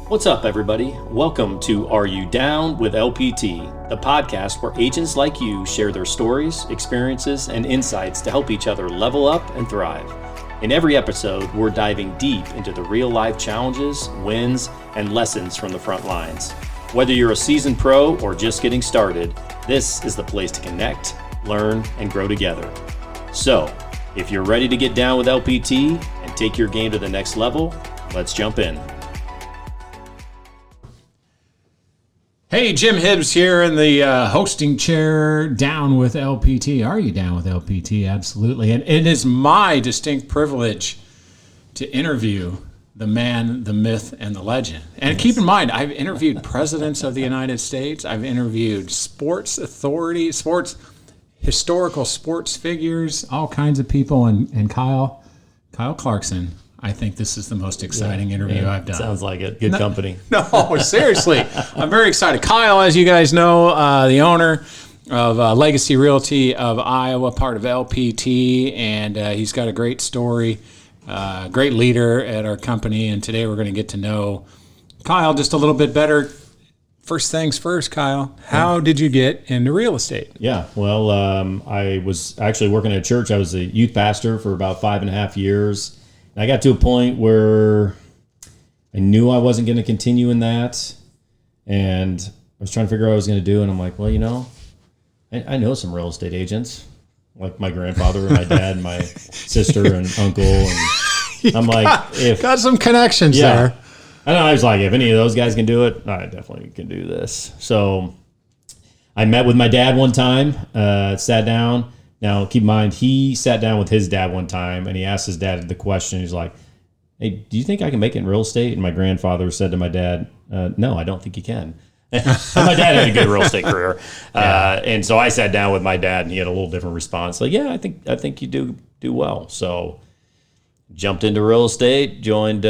What's up, everybody? Welcome to Are You Down with LPT, the podcast where agents like you share their stories, experiences, and insights to help each other level up and thrive. In every episode, we're diving deep into the real-life challenges, wins, and lessons from the front lines. Whether you're a seasoned pro or just getting started, this is the place to connect, learn, and grow together. So, if you're ready to get down with LPT and take your game to the next level, let's jump in. Hey, Jim Hibbs here in the hosting chair, down with LPT. Are you down with LPT? Absolutely. And it is my distinct privilege to interview the man, the myth, and the legend. And keep in mind, I've interviewed presidents of the United States. I've interviewed sports authorities, historical sports figures, all kinds of people. And Kyle Clarkson, I think this is the most exciting interview I've done. Sounds like it. Good company. No, seriously. I'm very excited. Kyle, as you guys know, the owner of Legacy Realty of Iowa, part of LPT, and he's got a great story, great leader at our company, and today we're going to get to know Kyle just a little bit better. First things first, Kyle, how did you get into real estate? Yeah, well, I was actually working at a church. I was a youth pastor for about 5.5 years. And I got to a point where I knew I wasn't going to continue in that, and I was trying to figure out what I was going to do, and I'm like, well, you know, I know some real estate agents, like my grandfather and my dad and my sister and uncle, and I'm like, if got some connections there. And I was like, if any of those guys can do it, I definitely can do this. So I met with my dad one time, sat down. Now, keep in mind, he sat down with his dad one time, and he asked his dad the question. He's like, hey, do you think I can make it in real estate? And my grandfather said to my dad, no, I don't think you can. And my dad had a good real estate career. And so I sat down with my dad, and he had a little different response. Like, yeah, I think you do well. So jumped into real estate, joined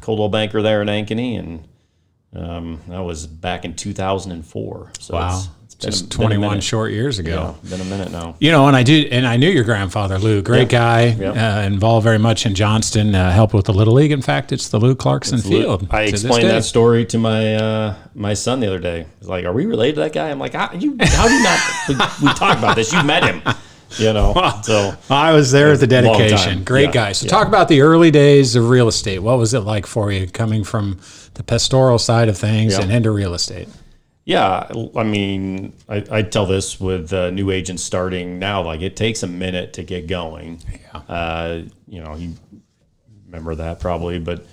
Coldwell Banker there in Ankeny, and that was back in 2004. So wow. Just 21 short years ago. Yeah, been a minute now. You know, and I knew your grandfather, Lou, great guy, involved very much in Johnston, helped with the Little League. In fact, it's the Lou Clarkson Field. I explained that story to my my son the other day. He's like, "Are we related to that guy?" I'm like, "How do you not?" We talked about this. You met him, you know. So I was there at the dedication. Great guy. So talk about the early days of real estate. What was it like for you coming from the pastoral side of things and into real estate? Yeah, I mean, I tell this with new agents starting now, like it takes a minute to get going. Yeah. You know, you remember that probably, but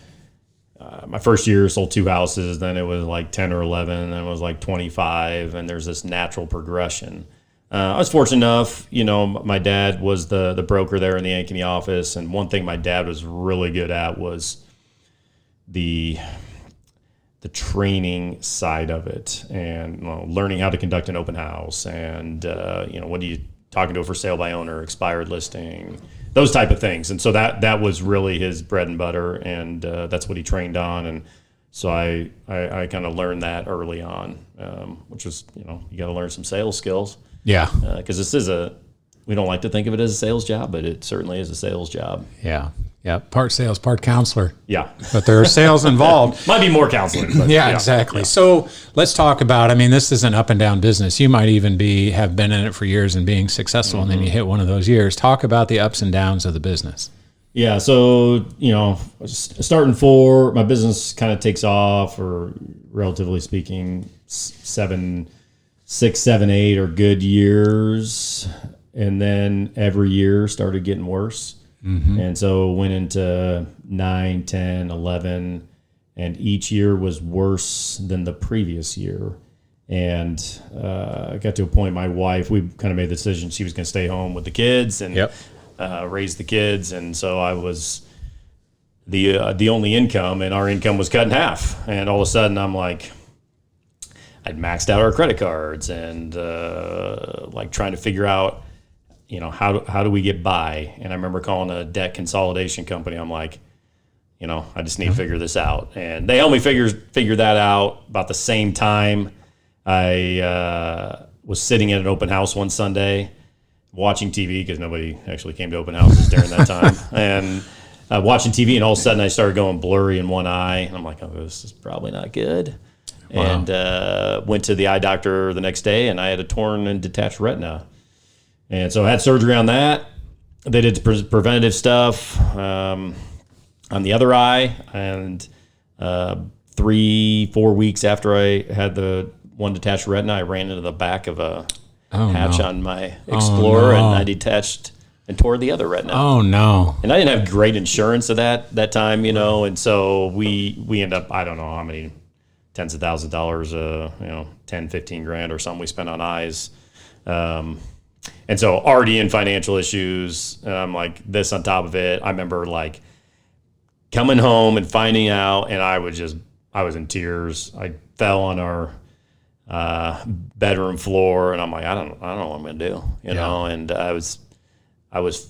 my first year sold 2 houses, then it was like 10 or 11, then it was like 25, and there's this natural progression. I was fortunate enough, you know, my dad was the broker there in the Ankeny office, and one thing my dad was really good at was the training side of it, and learning how to conduct an open house, and you know, what are you talking to a for sale by owner, expired listing, those type of things. And so that was really his bread and butter, and that's what he trained on. And so I kind of learned that early on, which was, you know, you got to learn some sales skills. Yeah, because this is we don't like to think of it as a sales job, but it certainly is a sales job. Yeah. Yeah, part sales, part counselor. Yeah. But there are sales involved. Might be more counseling. But yeah, exactly. Yeah. So let's talk about, I mean, this is an up and down business. You might even have been in it for years and being successful, and then you hit one of those years. Talk about the ups and downs of the business. Yeah, so, you know, starting my business kind of takes off, or relatively speaking, 6, 7, 8 are good years. And then every year started getting worse. Mm-hmm. And so went into 9, 10, 11, and each year was worse than the previous year. And I got to a point, my wife, we kind of made the decision she was going to stay home with the kids and raise the kids. And so I was the only income, and our income was cut in half. And all of a sudden I'm like, I'd maxed out our credit cards, and like trying to figure out, you know, how do we get by? And I remember calling a debt consolidation company. I'm like, you know, I just need to figure this out. And they helped me figure that out about the same time. I was sitting at an open house one Sunday watching TV, because nobody actually came to open houses during that time. And watching TV, and all of a sudden I started going blurry in one eye, and I'm like, oh, this is probably not good. Wow. And went to the eye doctor the next day, and I had a torn and detached retina. And so I had surgery on that. They did preventative stuff on the other eye, and 3-4 weeks after I had the one detached retina, I ran into the back of a hatch on my Explorer, and I detached and tore the other retina. Oh, no. And I didn't have great insurance at that time, and so we end up, I don't know how many tens of thousands of dollars, 10, 15 grand or something we spent on eyes. And so already in financial issues, like this on top of it. I remember like coming home and finding out, and I was in tears. I fell on our bedroom floor, and I'm like, I don't know what I'm gonna do, you know. And I was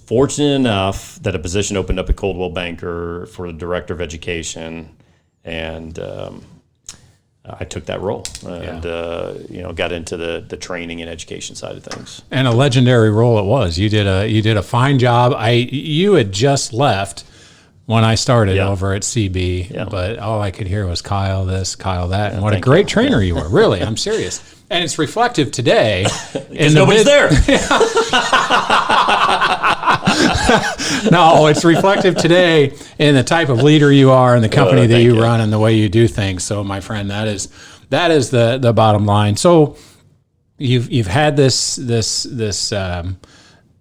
fortunate enough that a position opened up at Coldwell Banker for the director of education, and I took that role and got into the training and education side of things. And a legendary role it was. You did a fine job. You had just left when I started over at CB, but all I could hear was Kyle this, Kyle that, and what a great trainer you were. Really, I'm serious. And it's reflective today. Because nobody's there. No, it's reflective today in the type of leader you are and the company that you run and the way you do things. So, my friend, that is the bottom line. So, you've had this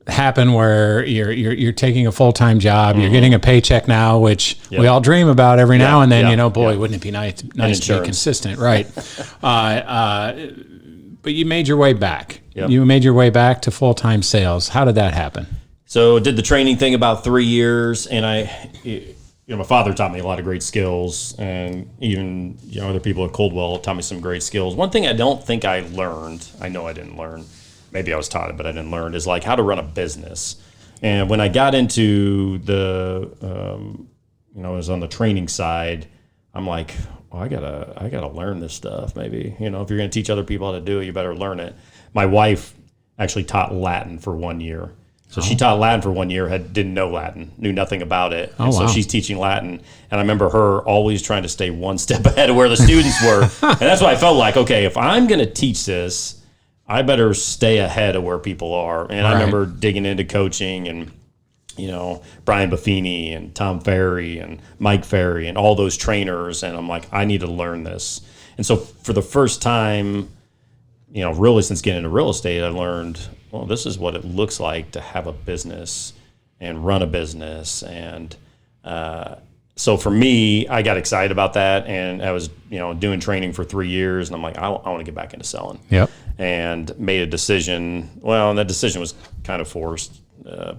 happen where you're taking a full-time job, you're getting a paycheck now, which we all dream about every now and then. Wouldn't it be nice to be consistent, right? But you made your way back. Yep. You made your way back to full-time sales. How did that happen? So did the training thing about 3 years, and my father taught me a lot of great skills, and even other people at Coldwell taught me some great skills. One thing I don't think I learned, I know I didn't learn, maybe I was taught it, but I didn't learn, is like how to run a business. And when I got into the, I was on the training side, I'm like, well, I gotta learn this stuff. Maybe, if you're going to teach other people how to do it, you better learn it. My wife actually taught Latin for 1 year. So she taught Latin for 1 year, didn't know Latin, knew nothing about it. And so she's teaching Latin. And I remember her always trying to stay one step ahead of where the students were. And that's why I felt like, okay, if I'm going to teach this, I better stay ahead of where people are. And I remember digging into coaching and, Brian Buffini and Tom Ferry and Mike Ferry and all those trainers. And I'm like, I need to learn this. And so for the first time, really since getting into real estate, I learned, well, this is what it looks like to have a business and run a business. And so for me, I got excited about that. And I was, doing training for 3 years. And I'm like, I want to get back into selling. Yep. And made a decision. Well, and that decision was kind of forced.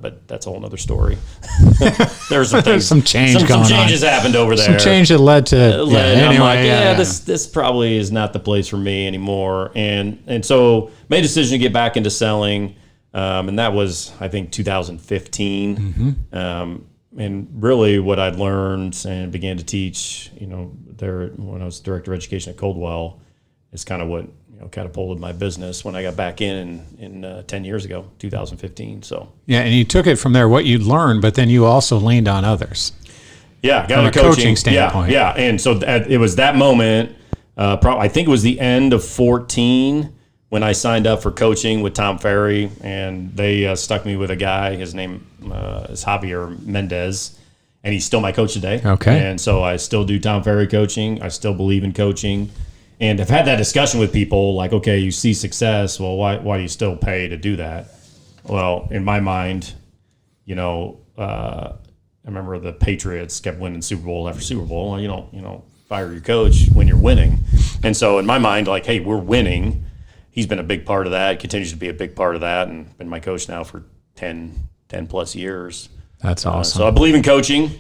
But that's a whole other story. There's some things, some changes happened over there. Some change that led to. I'm like, this probably is not the place for me anymore. And so made a decision to get back into selling, and that was I think 2015. And really, what I'd learned and began to teach, there when I was director of education at Coldwell, is kind of what catapulted my business when I got back in 10 years ago, 2015. So and you took it from there, what you'd learned, but then you also leaned on others. Yeah, got from a coaching standpoint. Yeah, and so it was that moment. I think it was the end of 2014 when I signed up for coaching with Tom Ferry, and they stuck me with a guy. His name is Javier Mendez, and he's still my coach today. Okay, and so I still do Tom Ferry coaching. I still believe in coaching. And I've had that discussion with people like, okay, you see success. Well, why do you still pay to do that? Well, in my mind, I remember the Patriots kept winning Super Bowl after Super Bowl. Well, you don't fire your coach when you're winning. And so in my mind, like, hey, we're winning. He's been a big part of that, continues to be a big part of that, and been my coach now for 10 plus years. That's awesome. So I believe in coaching,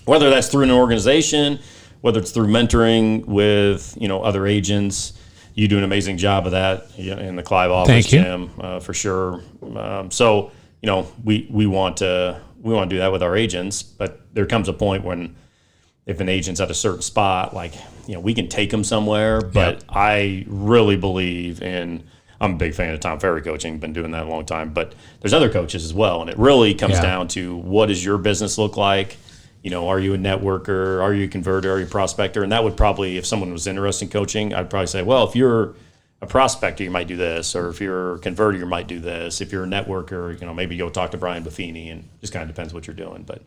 whether that's through an organization, whether it's through mentoring with, other agents. You do an amazing job of that in the Clive office, Thank you. Jim, for sure. So, we want to do that with our agents, but there comes a point when if an agent's at a certain spot, like, we can take them somewhere, but I really believe in, I'm a big fan of Tom Ferry coaching, been doing that a long time, but there's other coaches as well. And it really comes down to what does your business look like? Are you a networker? Are you a converter? Are you a prospector? And that would probably, if someone was interested in coaching, I'd probably say, well, if you're a prospector, you might do this, or if you're a converter, you might do this. If you're a networker, maybe go talk to Brian Buffini, and just kind of depends what you're doing. But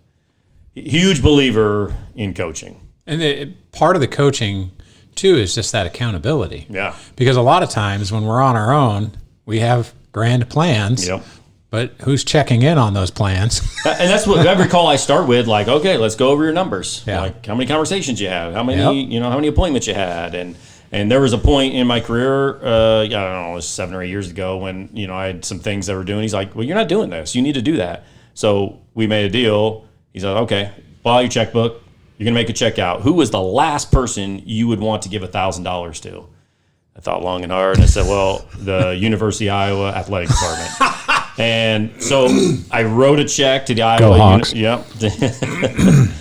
huge believer in coaching. And part of the coaching too is just that accountability. Yeah. Because a lot of times when we're on our own, we have grand plans. Yep. But who's checking in on those plans? And that's what every call I start with, like, okay, let's go over your numbers. Yeah. Like how many conversations you have, how many, how many appointments you had. And there was a point in my career, I don't know, it was 7 or 8 years ago when, I had some things that were doing. He's like, well, you're not doing this. You need to do that. So we made a deal. He's like, okay, file your checkbook. You're going to make a check out. Who was the last person you would want to give $1,000 to? I thought long and hard. And I said, well, the University of Iowa Athletic Department. And so I wrote a check to the Iowa. Yep.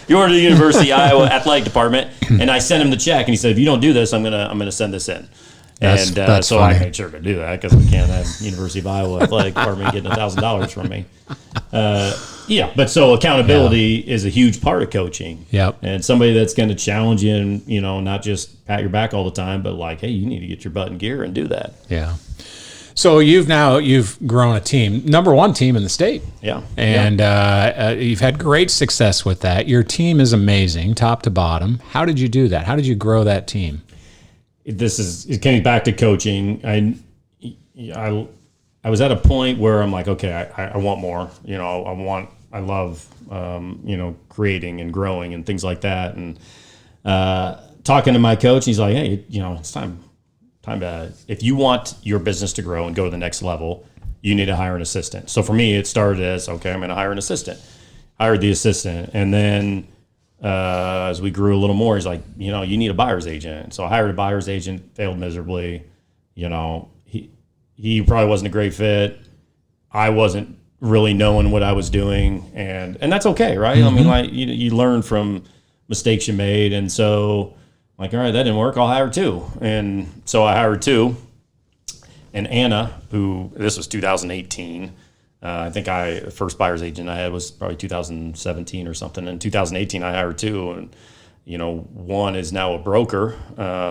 You ordered the University of Iowa Athletic Department, and I sent him the check, and he said, if you don't do this, I'm gonna send this in. That's so funny. I made sure to do that because we can't have University of Iowa Athletic Department getting $1,000 from me. But so accountability is a huge part of coaching. Yep. And somebody that's going to challenge you and, not just pat your back all the time, but like, hey, you need to get your butt in gear and do that. Yeah. So you've grown a team, number 1 team in the state. Yeah. And you've had great success with that. Your team is amazing, top to bottom. How did you do that? How did you grow that team? It came back to coaching. I was at a point where I'm like, okay, I want more. I love, creating and growing and things like that. And talking to my coach, he's like, hey, it's time to, if you want your business to grow and go to the next level, you need to hire an assistant. So for me, it started as, okay, I'm going to hire an assistant. Hired the assistant. And then as we grew a little more, he's like, you need a buyer's agent. So I hired a buyer's agent, failed miserably. He probably wasn't a great fit. I wasn't really knowing what I was doing. And that's okay, right? Mm-hmm. I mean, like you learn from mistakes you made. And so like, all right, that didn't work. I'll hire 2. And so I hired 2. And Anna, this was 2018. I think the first buyer's agent I had was probably 2017 or something. In 2018, I hired 2. And, one is now a broker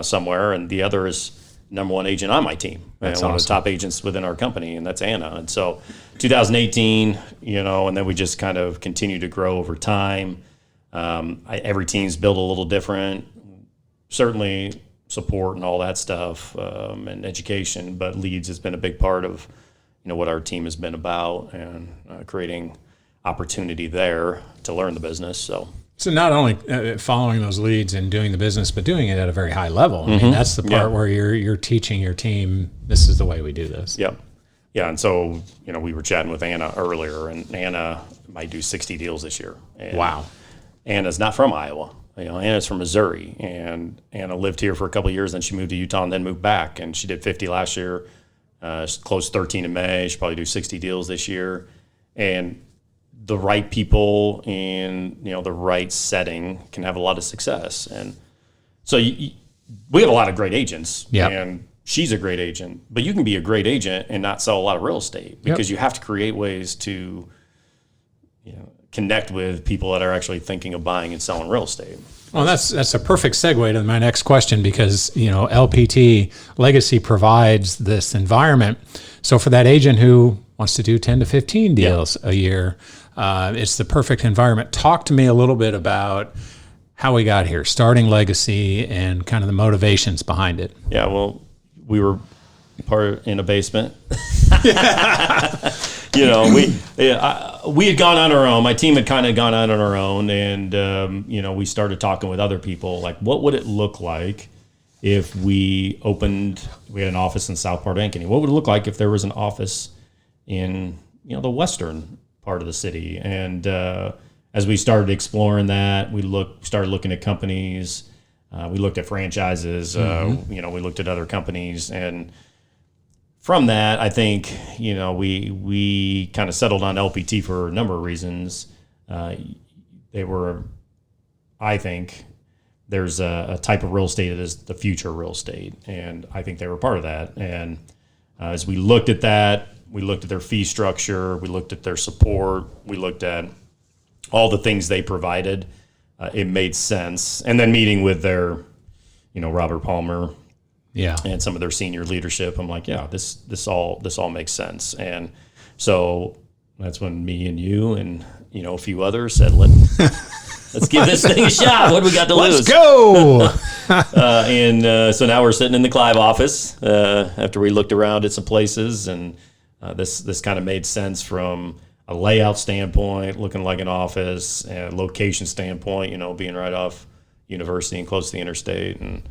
somewhere, and the other is number 1 agent on my team. That's one awesome. of the top agents within our company, and that's Anna. And so 2018, and then we just kind of continue to grow over time. Every team's built a little different. Certainly support and all that stuff, and education, but leads has been a big part of, what our team has been about, and creating opportunity there to learn the business. So not only following those leads and doing the business, but doing it at a very high level. I mean, that's the part where you're teaching your team, this is the way we do this. Yep. Yeah. And so, we were chatting with Anna earlier, and Anna might do 60 deals this year. And wow. Anna's not from Iowa. Anna's from Missouri, and Anna lived here for a couple of years, then she moved to Utah and then moved back, and she did 50 last year. She closed 13 in May. She'll probably do 60 deals this year. And the right people in, the right setting can have a lot of success. And so we have a lot of great agents, and she's a great agent, but you can be a great agent and not sell a lot of real estate because you have to create ways to, connect with people that are actually thinking of buying and selling real estate. Well, that's a perfect segue to my next question because, LPT Legacy provides this environment. So for that agent who wants to do 10 to 15 deals a year, it's the perfect environment. Talk to me a little bit about how we got here, starting Legacy and kind of the motivations behind it. Yeah, well, we were in a basement. We had gone on our own. My team had kind of gone out on our own, and we started talking with other people. Like, what would it look like if we opened? We had an office in South Part of Ankeny. What would it look like if there was an office in the western part of the city? And as we started exploring that, we started looking at companies. We looked at franchises. We looked at other companies, and from that, I think, we kind of settled on LPT for a number of reasons. I think there's a type of real estate that is the future real estate, and I think they were part of that. And as we looked at that, we looked at their fee structure, we looked at their support, we looked at all the things they provided. it made sense. And then meeting with their, Robert Palmer, and some of their senior leadership, I'm like, yeah, this all makes sense. And so that's when me and you and a few others said, let's give this thing a shot. What do we got to lose? Let's go. So now we're sitting in the Clive office after we looked around at some places, and this kind of made sense from a layout standpoint, looking like an office, and location standpoint, being right off University and close to the interstate. And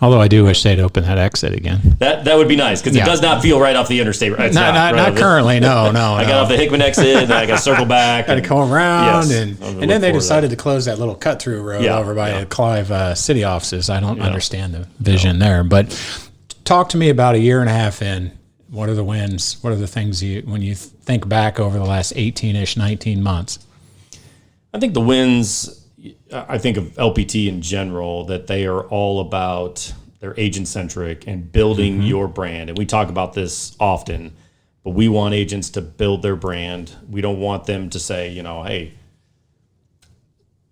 although I do wish they'd open that exit again. That would be nice, because it does not feel right off the interstate. It's not currently. No. I got off the Hickman exit, and I got to circle back. Got to come around, yes, and then they decided to close that little cut-through road over by the Clive city offices. I don't understand the vision there. But talk to me about a year and a half in. What are the wins? What are the things when you think back over the last 18-ish, 19 months? I think the wins, I think of LPT in general, that they are all about, they're agent-centric and building your brand. And we talk about this often, but we want agents to build their brand. We don't want them to say, hey,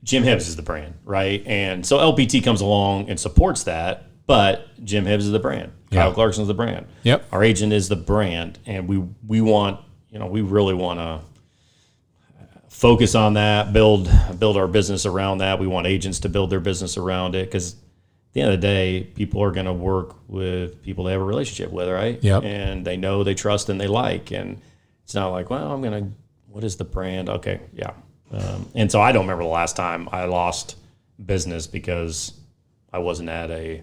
Jim Hibbs is the brand, right? And so LPT comes along and supports that, but Jim Hibbs is the brand. Kyle Clarkson is the brand. Yep. Our agent is the brand, and we want, we really want to focus on that, build our business around that. We want agents to build their business around it, because at the end of the day, people are going to work with people they have a relationship with, right? Yep. And they know, they trust, and they like. And it's not like, well, what is the brand? Okay, yeah. And so I don't remember the last time I lost business because I wasn't at a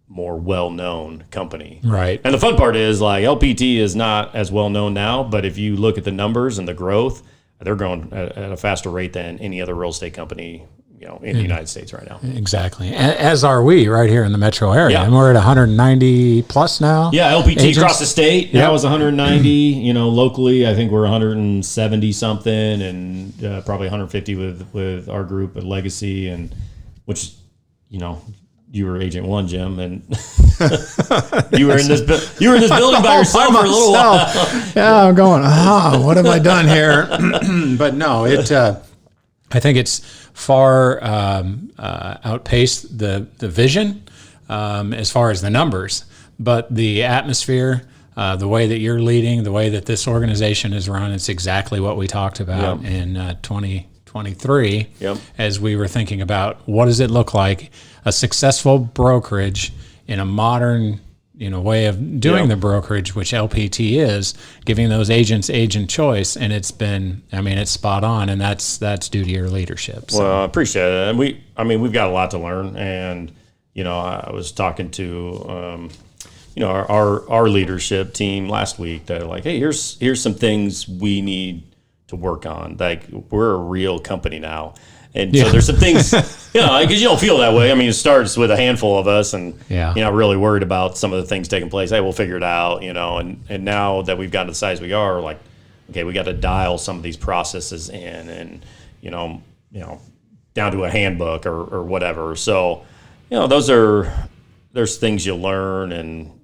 more well-known company. Right. And the fun part is, like, LPT is not as well-known now, but if you look at the numbers and the growth, they're growing at a faster rate than any other real estate company, in the United States right now. Exactly. As are we right here in the metro area. Yeah. And we're at 190 plus now. Yeah, LPT agents across the state now is 190. Locally, I think we're 170 something, and probably 150 with our group at Legacy, and which, you were agent one, Jim, and you were in this building by yourself for a little while. Yeah, I'm going, what have I done here? But no, I think it's far outpaced the vision as far as the numbers, but the atmosphere, the way that you're leading, the way that this organization is run, it's exactly what we talked about in 2023 as we were thinking about what does it look like, a successful brokerage in a modern way of doing the brokerage, which LPT is, giving those agents agent choice. And it's been, it's spot on, and that's due to your leadership. So. Well, I appreciate it. And we've got a lot to learn. And, I was talking to, our leadership team last week that are like, hey, here's some things we need to work on. Like, we're a real company now. And so there's some things, because you don't feel that way. It starts with a handful of us, and you're not really worried about some of the things taking place. Hey, we'll figure it out, and now that we've gotten to the size we are, like, okay, we got to dial some of these processes in, and, down to a handbook or whatever. So, there's things you learn, and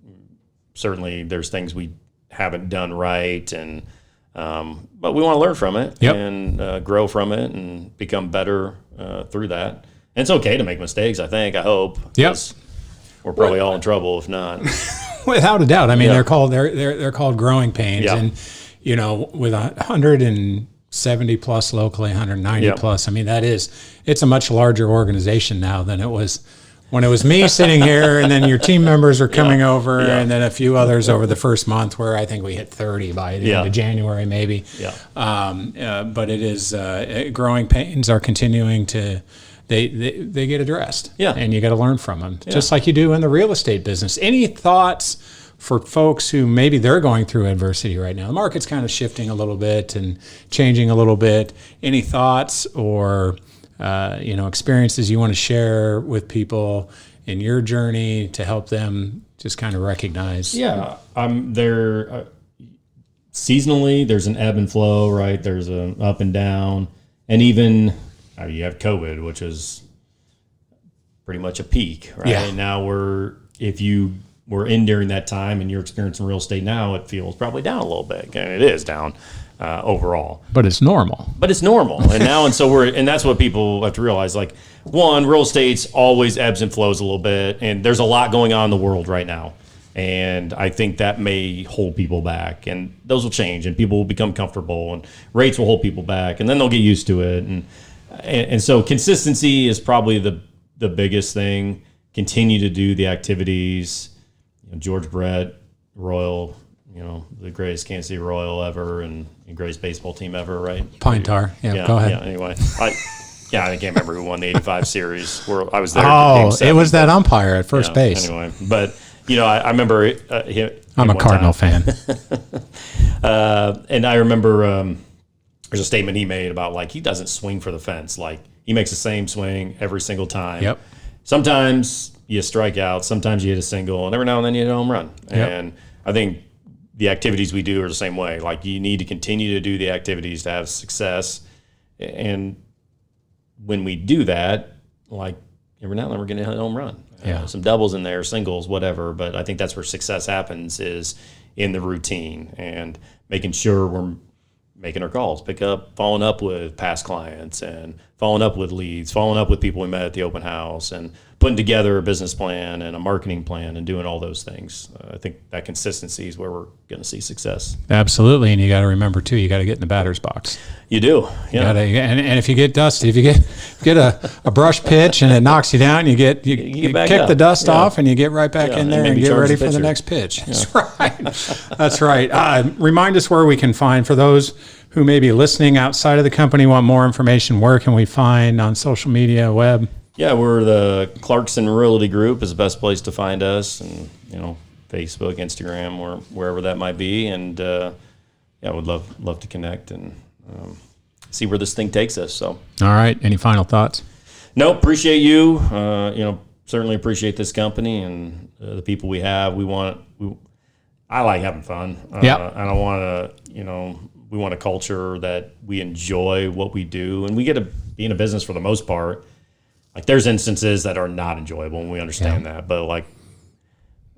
certainly there's things we haven't done right, and but we want to learn from it and grow from it and become better through that. And it's okay to make mistakes, I hope. Yes. We're probably all in trouble if not. Without a doubt. They're called growing pains. And, with 170 plus locally, 190 plus, it's a much larger organization now than it was when it was me sitting here, and then your team members are coming over, and then a few others over the first month, where I think we hit 30 by the end of January, maybe. But it is growing pains are continuing to, they get addressed. And you got to learn from them, just like you do in the real estate business. Any thoughts for folks who maybe they're going through adversity right now? The market's kind of shifting a little bit and changing a little bit. Any thoughts or experiences you want to share with people in your journey to help them just kind of recognize? There seasonally, there's an ebb and flow, right? There's an up and down, and even you have COVID, which is pretty much a peak, right? And now were in during that time and you're experiencing real estate now, it feels probably down a little bit, and it is down overall. But it's normal. And so and that's what people have to realize. Like, one, real estate's always ebbs and flows a little bit, and there's a lot going on in the world right now. And I think that may hold people back, and those will change, and people will become comfortable, and rates will hold people back, and then they'll get used to it. And so consistency is probably the biggest thing. Continue to do the activities. George Brett, Royal, the greatest Kansas City Royal ever, and greatest baseball team ever, right? Pine Tar. Yeah, go ahead. Yeah, anyway. I can't remember who won the 85 series. I was there. It was that umpire at first base. Anyway, but I remember I'm a Cardinal fan. And I remember there's a statement he made about, like, he doesn't swing for the fence. Like, he makes the same swing every single time. Yep. Sometimes you strike out, sometimes you hit a single, and every now and then you hit a home run. Yep. And I think the activities we do are the same way. Like, you need to continue to do the activities to have success. And when we do that, like, every now and then we're going to hit a home run. Some doubles in there, singles, whatever. But I think that's where success happens, is in the routine and making sure we're making our calls, following up with past clients, and following up with leads, following up with people we met at the open house, and putting together a business plan and a marketing plan and doing all those things. I think that consistency is where we're going to see success. Absolutely. And you got to remember too, you got to get in the batter's box. You do. Yeah. And if you get dusty, if you get a brush pitch and it knocks you down, you kick the dust off and you get right back in there and get ready for the next pitch. That's right. That's right. Remind us where we can find, for those who may be listening outside of the company, want more information, where can we find on social media, web? Yeah, we're the Clarkson Realty Group is the best place to find us, and Facebook, Instagram, or wherever that might be. And would love to connect and see where this thing takes us. So, all right, any final thoughts? No, appreciate you. Certainly appreciate this company and the people we have. I like having fun. I don't want to. We want a culture that we enjoy what we do, and we get to be in a business for the most part. Like, there's instances that are not enjoyable, and we understand that, but like,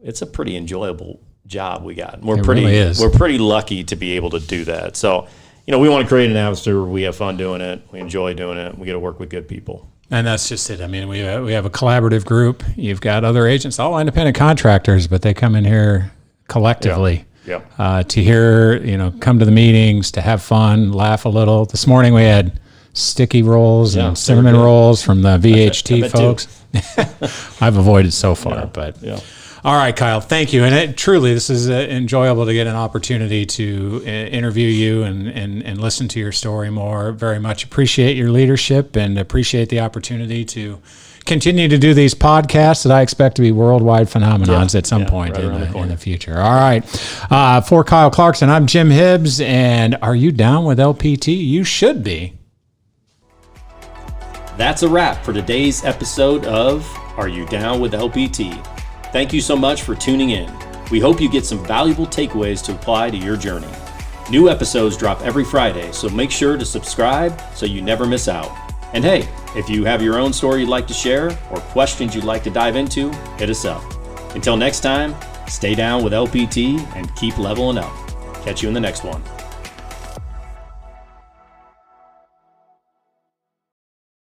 it's a pretty enjoyable job we got. We're pretty lucky to be able to do that. So, we want to create an atmosphere where we have fun doing it, we enjoy doing it, we get to work with good people. And that's just it. I mean, we have a collaborative group. You've got other agents, all independent contractors, but they come in here collectively. To hear, come to the meetings, to have fun, laugh a little. This morning we had sticky rolls and cinnamon rolls from the VHT folks. I've avoided so far, but all right, Kyle, thank you. And this is enjoyable to get an opportunity to interview you and listen to your story more. Very much appreciate your leadership and appreciate the opportunity to continue to do these podcasts that I expect to be worldwide phenomenons at some point in the future. All right. For Kyle Clarkson, I'm Jim Hibbs, and are you down with LPT? You should be. That's a wrap for today's episode of Are You Down with LPT? Thank you so much for tuning in. We hope you get some valuable takeaways to apply to your journey. New episodes drop every Friday, so make sure to subscribe so you never miss out. And hey, if you have your own story you'd like to share or questions you'd like to dive into, hit us up. Until next time, stay down with LPT and keep leveling up. Catch you in the next one.